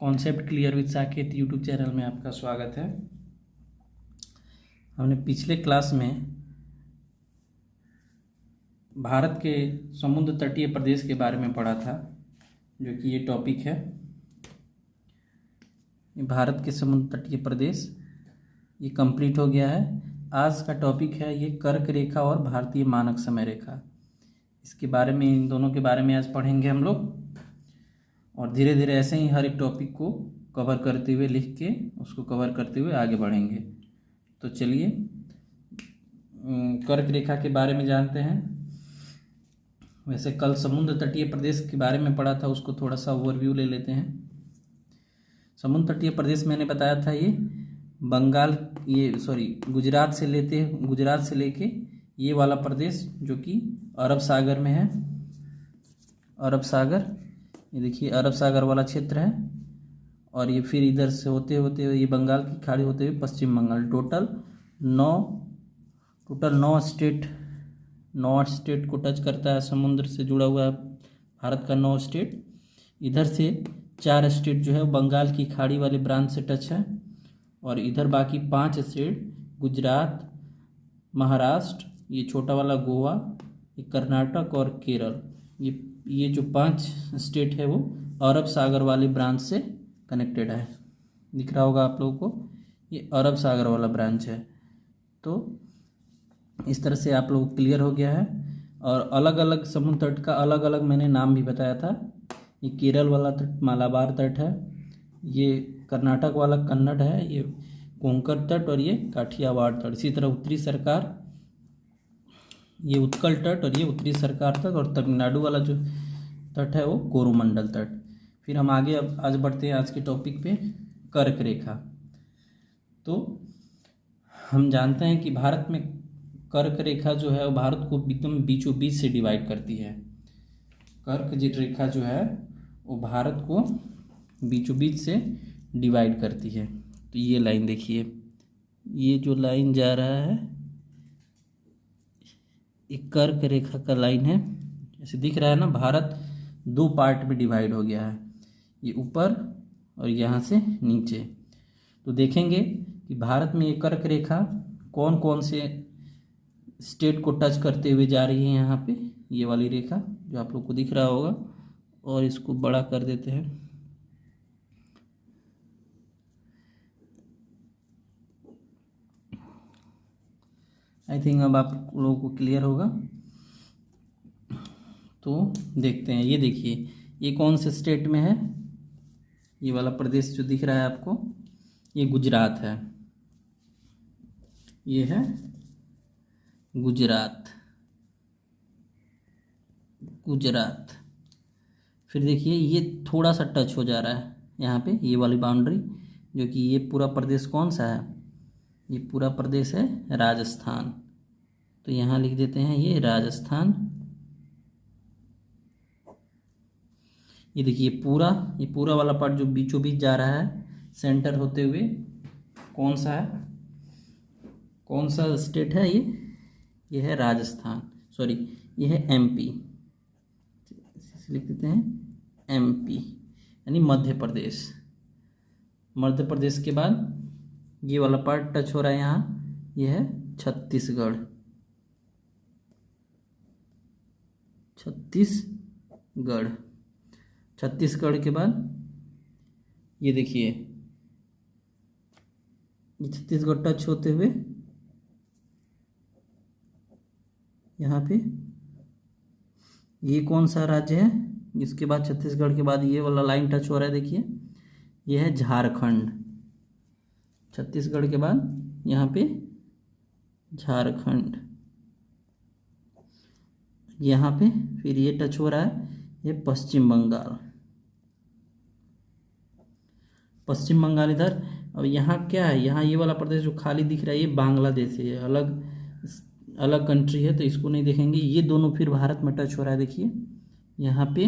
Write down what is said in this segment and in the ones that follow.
Concept clear with Saket YouTube channel में आपका स्वागत है। हमने पिछले क्लास में भारत के समुद्र तटीय प्रदेश के बारे में पढ़ा था, जो कि ये टॉपिक है। भारत के समुद्र तटीय प्रदेश ये कंप्लीट हो गया है। आज का टॉपिक है ये कर्क रेखा और भारतीय मानक समय रेखा। इसके बारे में, इन दोनों के बारे में आज पढ़ेंगे हम लोग, और धीरे धीरे ऐसे ही हर एक टॉपिक को कवर करते हुए, लिख के उसको कवर करते हुए आगे बढ़ेंगे। तो चलिए कर्क रेखा के बारे में जानते हैं। वैसे कल समुद्र तटीय प्रदेश के बारे में पढ़ा था, उसको थोड़ा सा ओवरव्यू ले लेते हैं। समुद्र तटीय प्रदेश मैंने बताया था ये गुजरात से लेके ये वाला प्रदेश जो कि अरब सागर में है। अरब सागर, ये देखिए अरब सागर वाला क्षेत्र है, और ये फिर इधर से होते होते ये बंगाल की खाड़ी होते हुए पश्चिम बंगाल। टोटल नौ स्टेट को टच करता है। समुद्र से जुड़ा हुआ है भारत का 9 स्टेट। इधर से 4 स्टेट जो है बंगाल की खाड़ी वाले ब्रांच से टच है, और इधर बाकी 5 स्टेट गुजरात, महाराष्ट्र, ये छोटा वाला गोवा, ये कर्नाटक और केरल, ये जो 5 स्टेट है वो अरब सागर वाले ब्रांच से कनेक्टेड है। दिख रहा होगा आप लोगों को, ये अरब सागर वाला ब्रांच है। तो इस तरह से आप लोग क्लियर हो गया है। और अलग अलग समुद्र तट का अलग अलग मैंने नाम भी बताया था। ये केरल वाला तट मालाबार तट है, ये कर्नाटक वाला कन्नड़ है, ये कोंकण तट, और ये काठियावाड़ तट। इसी तरह उत्तरी सरकार, ये उत्कल तट, और ये उत्तरी सरकार तक, और तमिलनाडु वाला जो तट है वो कोरोमंडल तट। फिर हम आगे अब आज बढ़ते हैं आज के टॉपिक पे, कर्क रेखा। तो हम जानते हैं कि भारत में कर्क रेखा जो है वो भारत को एकदम बीचों बीच से डिवाइड करती है। कर्क रेखा जो है वो भारत को बीचों बीच से डिवाइड करती है। तो ये लाइन देखिए, ये जो लाइन जा रहा है एक कर्क रेखा का लाइन है। जैसे दिख रहा है ना, भारत 2 पार्ट में डिवाइड हो गया है, ये ऊपर और यहाँ से नीचे। तो देखेंगे कि भारत में ये कर्क रेखा कौन कौन से स्टेट को टच करते हुए जा रही है। यहाँ पे ये वाली रेखा जो आप लोग को दिख रहा होगा, और इसको बड़ा कर देते हैं। आई थिंक अब आप लोगों को क्लियर होगा। तो देखते हैं, ये देखिए ये कौन से स्टेट में है। ये वाला प्रदेश जो दिख रहा है आपको, ये गुजरात है। ये है गुजरात। फिर देखिए ये थोड़ा सा टच हो जा रहा है यहाँ पे, ये वाली बाउंड्री, जो कि ये पूरा प्रदेश कौन सा है, ये पूरा प्रदेश है राजस्थान। तो यहाँ लिख देते हैं ये राजस्थान। ये देखिए ये पूरा वाला पार्ट जो बीचों बीच जा रहा है सेंटर होते हुए, कौन सा है, कौन सा स्टेट है ये है राजस्थान, ये है एमपी। लिख देते हैं एमपी यानी मध्य प्रदेश। मध्य प्रदेश के बाद ये वाला पार्ट टच हो रहा है यहाँ, ये है छत्तीसगढ़। छत्तीसगढ़ के बाद ये देखिए ये छत्तीसगढ़ टच होते हुए यहाँ पे ये कौन सा राज्य है। इसके बाद छत्तीसगढ़ के बाद ये वाला लाइन टच हो रहा है, देखिए ये है झारखंड। छत्तीसगढ़ के बाद यहाँ पे झारखंड, यहाँ पे फिर ये टच हो रहा है, ये पश्चिम बंगाल इधर। अब यहाँ क्या है, यहाँ ये वाला प्रदेश जो खाली दिख रहा है ये बांग्लादेश है, अलग कंट्री है, तो इसको नहीं देखेंगे। ये दोनों फिर भारत में टच हो रहा है, देखिए यहाँ पे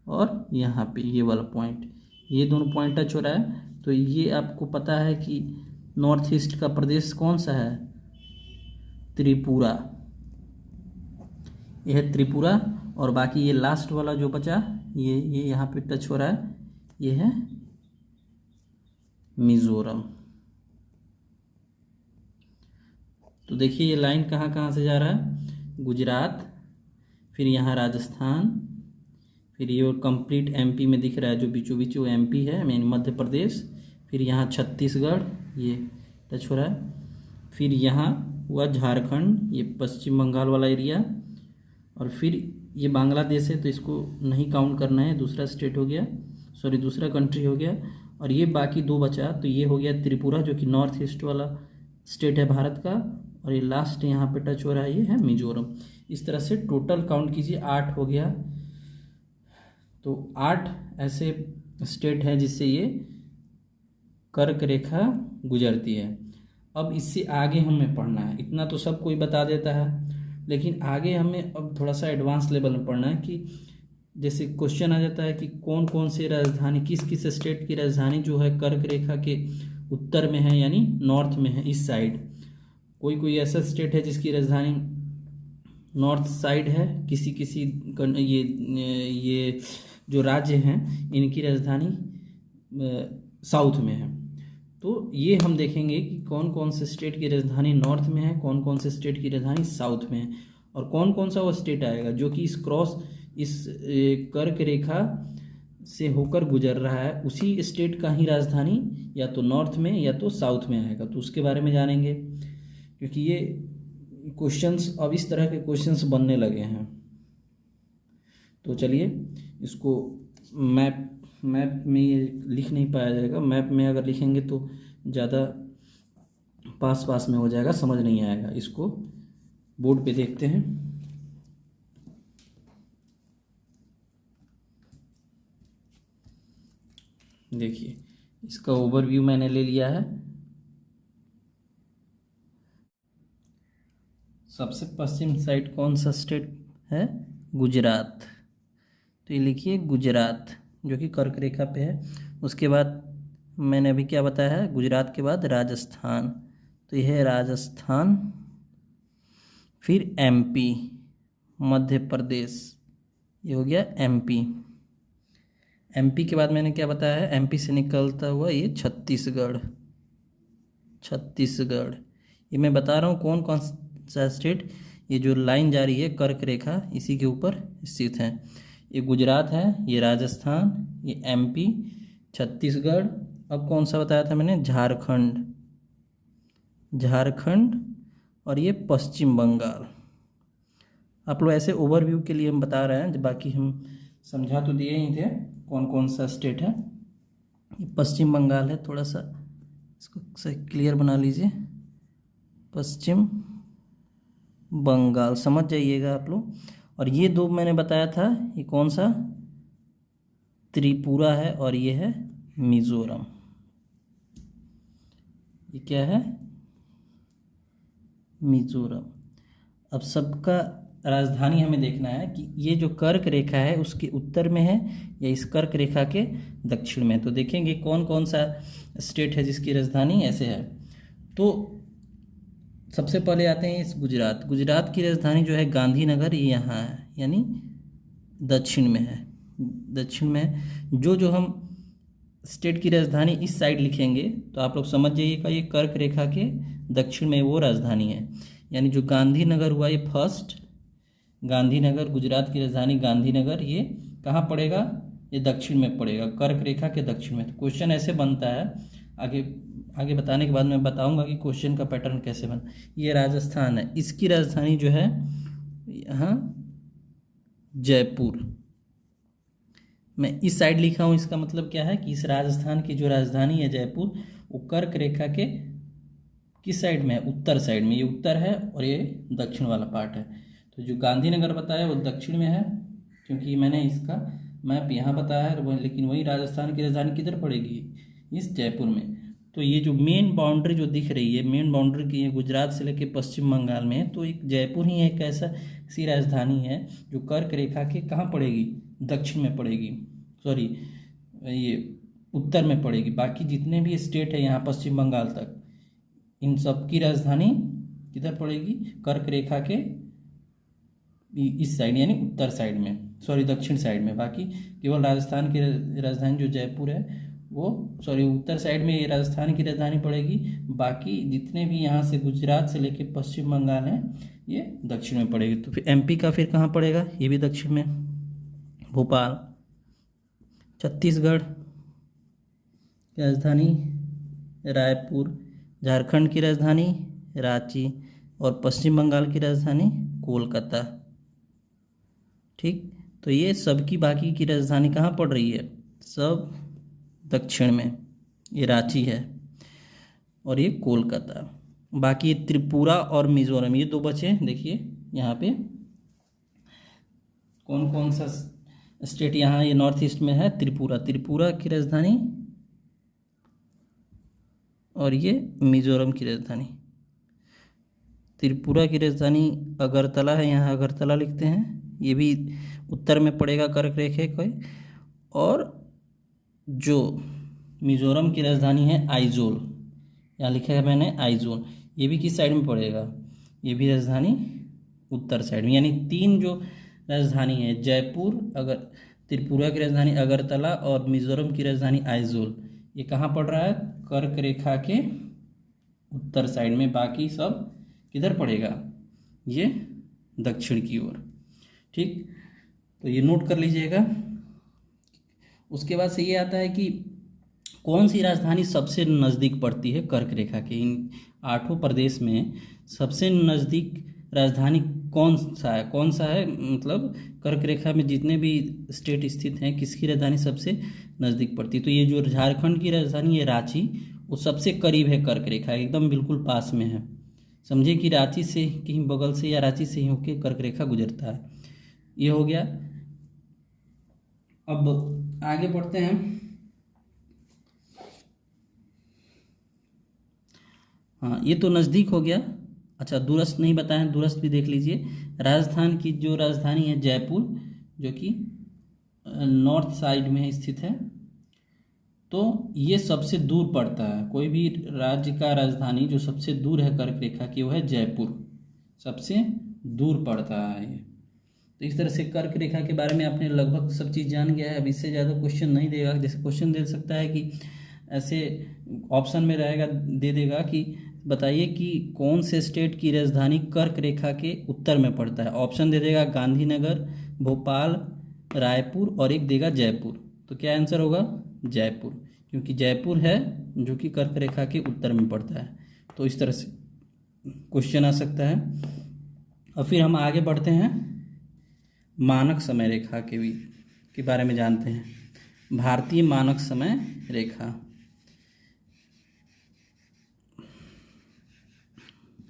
और यहाँ पे ये वाला पॉइंट, ये दोनों पॉइंट टच हो रहा है। तो ये आपको पता है कि नॉर्थ ईस्ट का प्रदेश कौन सा है, त्रिपुरा। यह है त्रिपुरा, और बाकी ये लास्ट वाला जो बचा ये यहाँ पे टच हो रहा है, ये है मिजोरम। तो देखिए ये लाइन कहाँ कहाँ से जा रहा है, गुजरात, फिर यहाँ राजस्थान, फिर ये कंप्लीट एमपी में दिख रहा है, जो बीचों बीच वो एमपी है, मेन मध्य प्रदेश, फिर यहाँ छत्तीसगढ़ ये टच हो रहा है, फिर यहाँ हुआ झारखंड, ये पश्चिम बंगाल वाला एरिया, और फिर ये बांग्लादेश है तो इसको नहीं काउंट करना है, दूसरा स्टेट हो गया, सॉरी दूसरा कंट्री हो गया, और ये बाकी दो बचा, तो ये हो गया त्रिपुरा जो कि नॉर्थ ईस्ट वाला स्टेट है भारत का, और ये लास्ट यहाँ पे टच हो रहा है, ये है मिजोरम। इस तरह से टोटल काउंट कीजिए 8 हो गया। तो 8 ऐसे स्टेट हैं जिससे ये कर्क रेखा गुजरती है। अब इससे आगे हमें पढ़ना है, इतना तो सब कोई बता देता है, लेकिन आगे हमें अब थोड़ा सा एडवांस लेवल में पढ़ना है कि जैसे क्वेश्चन आ जाता है कि कौन कौन से राजधानी, किस किस स्टेट की राजधानी जो है कर्क रेखा के उत्तर में है, यानी नॉर्थ में है, इस साइड। कोई कोई ऐसा स्टेट है जिसकी राजधानी नॉर्थ साइड है, किसी किसी ये जो राज्य हैं इनकी राजधानी साउथ में है। तो ये हम देखेंगे कि कौन कौन से स्टेट की राजधानी नॉर्थ में है, कौन कौन से स्टेट की राजधानी साउथ में है, और कौन कौन सा वो स्टेट आएगा जो कि इस कर्क रेखा से होकर गुजर रहा है, उसी स्टेट का ही राजधानी या तो नॉर्थ में या तो साउथ में आएगा। तो उसके बारे में जानेंगे, क्योंकि ये क्वेश्चंस अब इस तरह के क्वेश्चंस बनने लगे हैं। तो चलिए इसको मैप में ये लिख नहीं पाया जाएगा, मैप में अगर लिखेंगे तो ज़्यादा पास पास में हो जाएगा, समझ नहीं आएगा। इसको बोर्ड पे देखते हैं। देखिए इसका ओवरव्यू मैंने ले लिया है। सबसे पश्चिम साइड कौन सा स्टेट है, गुजरात, तो ये लिखिए गुजरात जो कि कर्क रेखा पे है। उसके बाद मैंने अभी क्या बताया है, गुजरात के बाद राजस्थान, तो यह है राजस्थान, फिर एमपी, मध्य प्रदेश, ये हो गया एमपी। एमपी के बाद मैंने क्या बताया है, एमपी से निकलता हुआ ये छत्तीसगढ़, ये मैं बता रहा हूँ कौन कौन सा स्टेट, ये जो लाइन जा रही है कर्क रेखा इसी के ऊपर स्थित है। ये गुजरात है, ये राजस्थान, ये एमपी, छत्तीसगढ़, अब कौन सा बताया था मैंने, झारखंड, और ये पश्चिम बंगाल। आप लोग ऐसे ओवरव्यू के लिए हम बता रहे हैं, बाकी हम समझा तो दिए ही थे कौन कौन सा स्टेट है। ये पश्चिम बंगाल है, थोड़ा सा इसको क्लियर बना लीजिए, पश्चिम बंगाल समझ जाइएगा आप लोग। और ये दो मैंने बताया था, ये कौन सा, त्रिपुरा है, और ये है मिजोरम। ये क्या है, मिजोरम। अब सबका राजधानी हमें देखना है कि ये जो कर्क रेखा है उसके उत्तर में है या इस कर्क रेखा के दक्षिण में। तो देखेंगे कौन कौन सा स्टेट है जिसकी राजधानी ऐसे है। तो सबसे पहले आते हैं इस गुजरात की राजधानी जो है गांधीनगर, ये यहाँ है, यानी दक्षिण में है, जो हम स्टेट की राजधानी इस साइड लिखेंगे तो आप लोग समझ जाइएगा ये कर्क रेखा के दक्षिण में वो राजधानी है। यानी जो गांधीनगर हुआ ये फर्स्ट, गांधीनगर, गुजरात की राजधानी गांधीनगर, ये कहाँ पड़ेगा, ये दक्षिण में पड़ेगा, कर्क रेखा के दक्षिण में। तो क्वेश्चन ऐसे बनता है, आगे बताने के बाद मैं बताऊंगा कि क्वेश्चन का पैटर्न कैसे बना। ये राजस्थान है, इसकी राजधानी जो है यहाँ जयपुर, मैं इस साइड लिखा हूँ, इसका मतलब क्या है कि इस राजस्थान की जो राजधानी है जयपुर, वो कर्क रेखा के किस साइड में है, उत्तर साइड में, ये उत्तर है और ये दक्षिण वाला पार्ट है। तो जो गांधीनगर बताया वो दक्षिण में है, क्योंकि मैंने इसका मैप यहाँ बताया है, लेकिन वही राजस्थान की राजधानी किधर पड़ेगी, इस जयपुर में। तो ये जो मेन बाउंड्री जो दिख रही है, मेन बाउंड्री की गुजरात से लेकर पश्चिम बंगाल में है, तो एक जयपुर ही एक ऐसा सी राजधानी है जो कर्क रेखा के कहाँ पड़ेगी, दक्षिण में पड़ेगी, सॉरी ये उत्तर में पड़ेगी। बाकी जितने भी स्टेट है यहाँ पश्चिम बंगाल तक, इन सब की राजधानी किधर पड़ेगी, कर्क रेखा के इस साइड यानी उत्तर साइड में, सॉरी दक्षिण साइड में। बाकी केवल राजस्थान की राजधानी जो जयपुर है वो, सॉरी उत्तर साइड में ये राजस्थान की राजधानी पड़ेगी। बाकी जितने भी यहाँ से गुजरात से लेके पश्चिम बंगाल हैं ये दक्षिण में पड़ेगी। तो फिर एमपी का फिर कहाँ पड़ेगा, ये भी दक्षिण में, भोपाल। छत्तीसगढ़ की राजधानी रायपुर, झारखंड की राजधानी रांची और पश्चिम बंगाल की राजधानी कोलकाता। ठीक, तो ये सबकी बाकी की राजधानी कहाँ पड़ रही है, सब दक्षिण में। ये रांची है और ये कोलकाता। बाकी त्रिपुरा और मिजोरम ये दो बचे। देखिए यहाँ पे कौन कौन सा स्टेट यहाँ ये नॉर्थ ईस्ट में है, त्रिपुरा, त्रिपुरा की राजधानी और ये मिजोरम की राजधानी। त्रिपुरा की राजधानी अगरतला है, यहाँ अगरतला लिखते हैं, ये भी उत्तर में पड़ेगा कर्क रेखे के। और जो मिजोरम की राजधानी है आइजोल, यहाँ लिखा है मैंने आइजोल, ये भी किस साइड में पड़ेगा, ये भी राजधानी उत्तर साइड में। यानी तीन जो राजधानी है, जयपुर, अगर त्रिपुरा की राजधानी अगरतला और मिजोरम की राजधानी आइजोल, ये कहाँ पड़ रहा है, कर्क रेखा के उत्तर साइड में। बाकी सब किधर पड़ेगा, ये दक्षिण की ओर। ठीक, तो ये नोट कर लीजिएगा। उसके बाद से ये आता है कि कौन सी राजधानी सबसे नज़दीक पड़ती है कर्क रेखा के। इन 8 प्रदेश में सबसे नज़दीक राजधानी कौन सा है, मतलब कर्क रेखा में जितने भी स्टेट स्थित हैं किसकी राजधानी सबसे नज़दीक पड़ती है। तो ये जो झारखंड की राजधानी है रांची, वो सबसे करीब है कर्क रेखा, एकदम बिल्कुल पास में है। समझिए कि रांची से कहीं बगल से या रांची से ही होकर कर्क रेखा गुजरता है। ये हो गया। अब आगे बढ़ते हैं। हाँ, ये तो नज़दीक हो गया। अच्छा, दूरस्थ नहीं बताएं, दूरस्थ भी देख लीजिए। राजस्थान की जो राजधानी है जयपुर, जो कि नॉर्थ साइड में स्थित है, तो ये सबसे दूर पड़ता है। कोई भी राज्य का राजधानी जो सबसे दूर है कर्क रेखा की वो है जयपुर, सबसे दूर पड़ता है ये। तो इस तरह से कर्क रेखा के बारे में आपने लगभग सब चीज़ जान गया है। अब इससे ज़्यादा क्वेश्चन नहीं देगा। जैसे क्वेश्चन दे सकता है कि ऐसे ऑप्शन में रहेगा, दे देगा कि बताइए कि कौन से स्टेट की राजधानी कर्क रेखा के उत्तर में पड़ता है। ऑप्शन दे देगा गांधीनगर, भोपाल, रायपुर और एक देगा जयपुर। तो क्या आंसर होगा, जयपुर, क्योंकि जयपुर है जो कि कर्क रेखा के उत्तर में पड़ता है। तो इस तरह से क्वेश्चन आ सकता है। और फिर हम आगे बढ़ते हैं, मानक समय रेखा के बारे में जानते हैं। भारतीय मानक समय रेखा,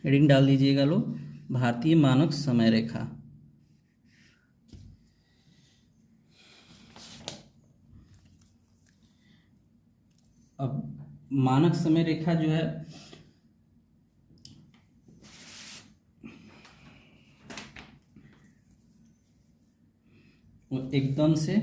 हेडिंग डाल दीजिएगा लोग, भारतीय मानक समय रेखा। अब मानक समय रेखा जो है वो एकदम से,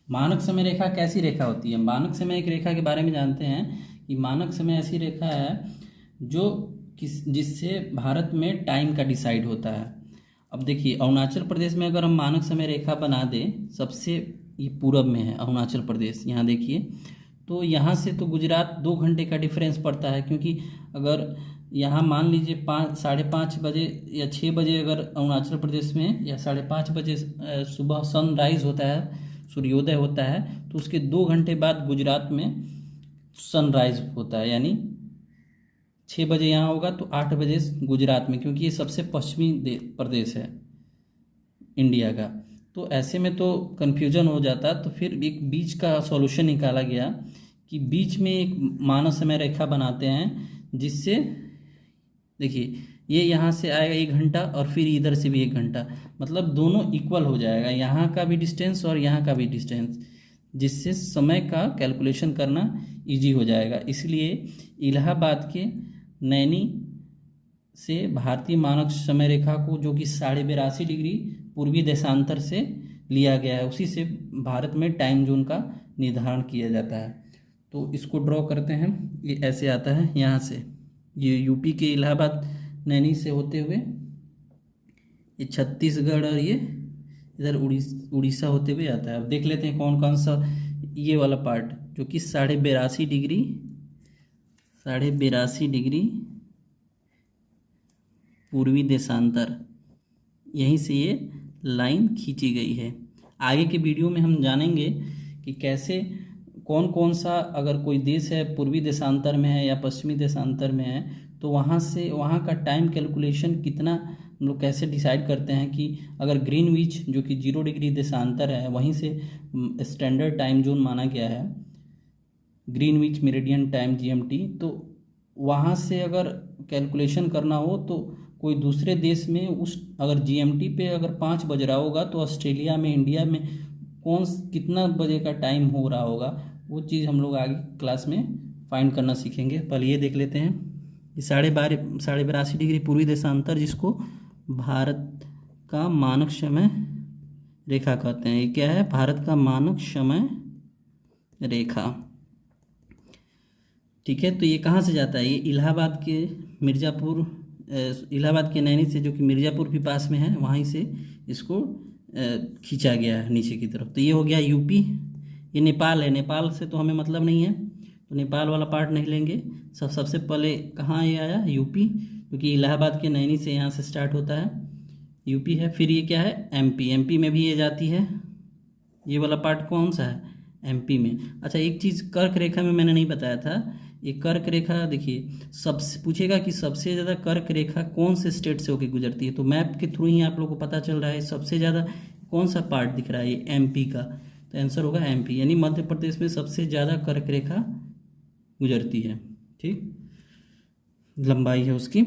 मानक समय रेखा कैसी रेखा होती है। मानक समय एक रेखा के बारे में जानते हैं कि मानक समय ऐसी रेखा है जो जिससे भारत में टाइम का डिसाइड होता है। अब देखिए अरुणाचल प्रदेश में अगर हम मानक समय रेखा बना दें, सबसे ये पूरब में है अरुणाचल प्रदेश, यहाँ देखिए, तो यहाँ से तो गुजरात 2 घंटे का डिफरेंस पड़ता है। क्योंकि अगर यहाँ मान लीजिए 5-5:30 बजे या 6 बजे अगर अरुणाचल प्रदेश में, या 5:30 बजे सुबह सनराइज होता है, सूर्योदय होता है, तो उसके 2 घंटे बाद गुजरात में सनराइज होता है। यानी 6 बजे यहाँ होगा तो 8 बजे गुजरात में, क्योंकि ये सबसे पश्चिमी प्रदेश है इंडिया का। तो ऐसे में तो कन्फ्यूजन हो जाता। तो फिर एक बीच का सॉल्यूशन निकाला गया कि बीच में एक मानक समय रेखा बनाते हैं, जिससे देखिए ये यहाँ से आएगा 1 घंटा और फिर इधर से भी 1 घंटा, मतलब दोनों इक्वल हो जाएगा, यहाँ का भी डिस्टेंस और यहाँ का भी डिस्टेंस, जिससे समय का कैलकुलेशन करना इजी हो जाएगा। इसलिए इलाहाबाद के नैनी से भारतीय मानक समय रेखा को, जो कि 82.5 डिग्री पूर्वी देशांतर से लिया गया है, उसी से भारत में टाइम जोन का निर्धारण किया जाता है। तो इसको ड्रॉ करते हैं, ये ऐसे आता है, यहाँ से ये यूपी के इलाहाबाद नैनी से होते हुए ये छत्तीसगढ़ और ये इधर उड़ीसा होते हुए आता है। अब देख लेते हैं कौन कौन सा ये वाला पार्ट जो कि 82.5 डिग्री पूर्वी देशांतर, यहीं से ये लाइन खींची गई है। आगे के वीडियो में हम जानेंगे कि कैसे कौन कौन सा अगर कोई देश है पूर्वी देशांतर में है या पश्चिमी देशांतर में है तो वहाँ से वहाँ का टाइम कैलकुलेशन कितना हम लोग कैसे डिसाइड करते हैं कि अगर ग्रीनविच जो कि 0 डिग्री देशांतर है वहीं से स्टैंडर्ड टाइम जोन माना गया है, ग्रीनविच मेरिडियन टाइम GMT, तो वहाँ से अगर कैलकुलेशन करना हो तो कोई दूसरे देश में उस अगर GMT पे अगर 5 बज रहा होगा तो ऑस्ट्रेलिया में इंडिया में कितना बजे का टाइम हो रहा होगा, वो चीज़ हम लोग आगे क्लास में फाइंड करना सीखेंगे। पहले ये देख लेते हैं ये 82.5 डिग्री पूर्वी देशांतर जिसको भारत का मानक समय रेखा कहते हैं। ये क्या है? भारत का मानक समय रेखा। ठीक है, तो ये कहाँ से जाता है? ये इलाहाबाद के नैनी से जो कि मिर्ज़ापुर भी पास में है वहीं से इसको खींचा गया है नीचे की तरफ। तो ये हो गया यूपी। ये नेपाल है, नेपाल से तो हमें मतलब नहीं है तो नेपाल वाला पार्ट नहीं लेंगे। सबसे पहले कहाँ ये आया? यूपी, क्योंकि इलाहाबाद के नैनी से यहाँ से स्टार्ट होता है, यूपी है। फिर ये क्या है? एमपी में भी ये जाती है। ये वाला पार्ट कौन सा है? एमपी में। अच्छा, एक चीज़ कर्क रेखा में मैंने नहीं बताया था। ये कर्क रेखा देखिए, सबसे पूछेगा कि सबसे ज़्यादा कर्क रेखा कौन से स्टेट से होकर गुजरती है, तो मैप के थ्रू ही आप लोगों को पता चल रहा है सबसे ज़्यादा कौन सा पार्ट दिख रहा है, ये एमपी का। तो आंसर होगा एमपी, यानी मध्य प्रदेश में सबसे ज़्यादा कर्क रेखा गुजरती है। ठीक, लंबाई है उसकी।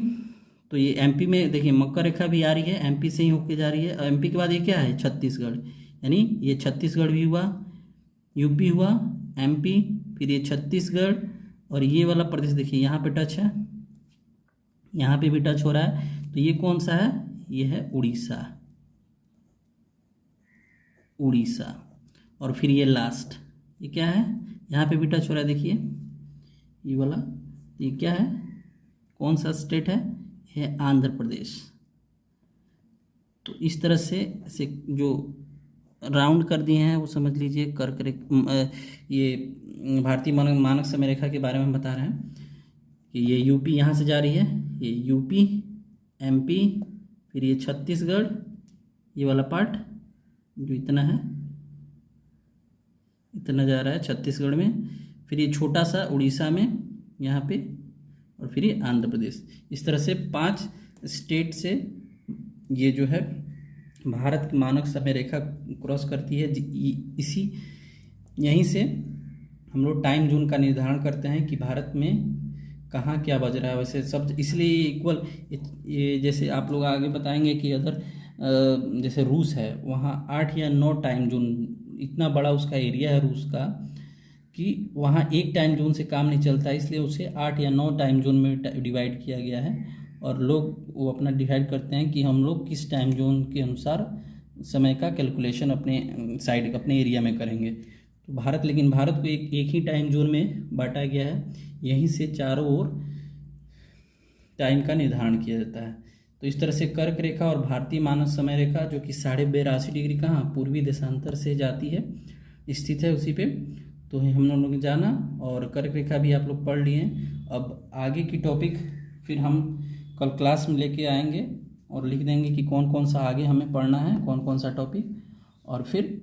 तो ये एमपी में देखिए मकर रेखा भी आ रही है, एमपी से ही होके जा रही है। और एमपी के बाद ये क्या है? छत्तीसगढ़, यानी ये छत्तीसगढ़ भी हुआ, यूपी हुआ, एमपी, फिर ये छत्तीसगढ़ और ये वाला प्रदेश देखिए यहाँ पे टच है, यहाँ पे भी टच हो रहा है। तो ये कौन सा है? ये है उड़ीसा। और फिर ये लास्ट ये क्या है? यहाँ पे भी टच हो रहा है, देखिए ये वाला। ये क्या है? कौन सा स्टेट है? है आंध्र प्रदेश। तो इस तरह से जो राउंड कर दिए हैं वो समझ लीजिए कर्क रेखा। ये भारतीय मानक समय रेखा के बारे में बता रहे हैं कि ये यूपी यहाँ से जा रही है, ये यूपी, एमपी, फिर ये छत्तीसगढ़, ये वाला पार्ट जो इतना है, इतना जा रहा है छत्तीसगढ़ में, फिर ये छोटा सा उड़ीसा में यहाँ पे, और फिर ये आंध्र प्रदेश। इस तरह से 5 स्टेट से ये जो है भारत की मानक समय रेखा क्रॉस करती है। यहीं से हम लोग टाइम जोन का निर्धारण करते हैं कि भारत में कहाँ क्या बज रहा है। वैसे सब इसलिए इक्वल, ये जैसे आप लोग आगे बताएंगे कि अगर जैसे रूस है वहाँ 8 या 9 टाइम जोन, इतना बड़ा उसका एरिया है रूस का कि वहाँ एक टाइम जोन से काम नहीं चलता, इसलिए उसे 8 या 9 टाइम जोन में डिवाइड किया गया है। और लोग वो अपना डिसाइड करते हैं कि हम लोग किस टाइम जोन के अनुसार समय का कैलकुलेशन अपने साइड अपने एरिया में करेंगे। तो भारत को एक ही टाइम जोन में बांटा गया है, यहीं से चारों ओर टाइम का निर्धारण किया जाता है। तो इस तरह से कर्क रेखा और भारतीय मानक समय रेखा जो कि 82.5 डिग्री कहाँ पूर्वी देशांतर से जाती है, स्थित है उसी पे। तो हम लोगों ने जाना और कर्क रेखा भी आप लोग पढ़ लिए। अब आगे की टॉपिक फिर हम कल क्लास में लेके आएंगे और लिख देंगे कि कौन कौन सा आगे हमें पढ़ना है, कौन कौन सा टॉपिक, और फिर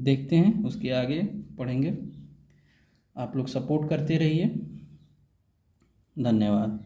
देखते हैं उसके आगे पढ़ेंगे। आप लोग सपोर्ट करते रहिए। धन्यवाद।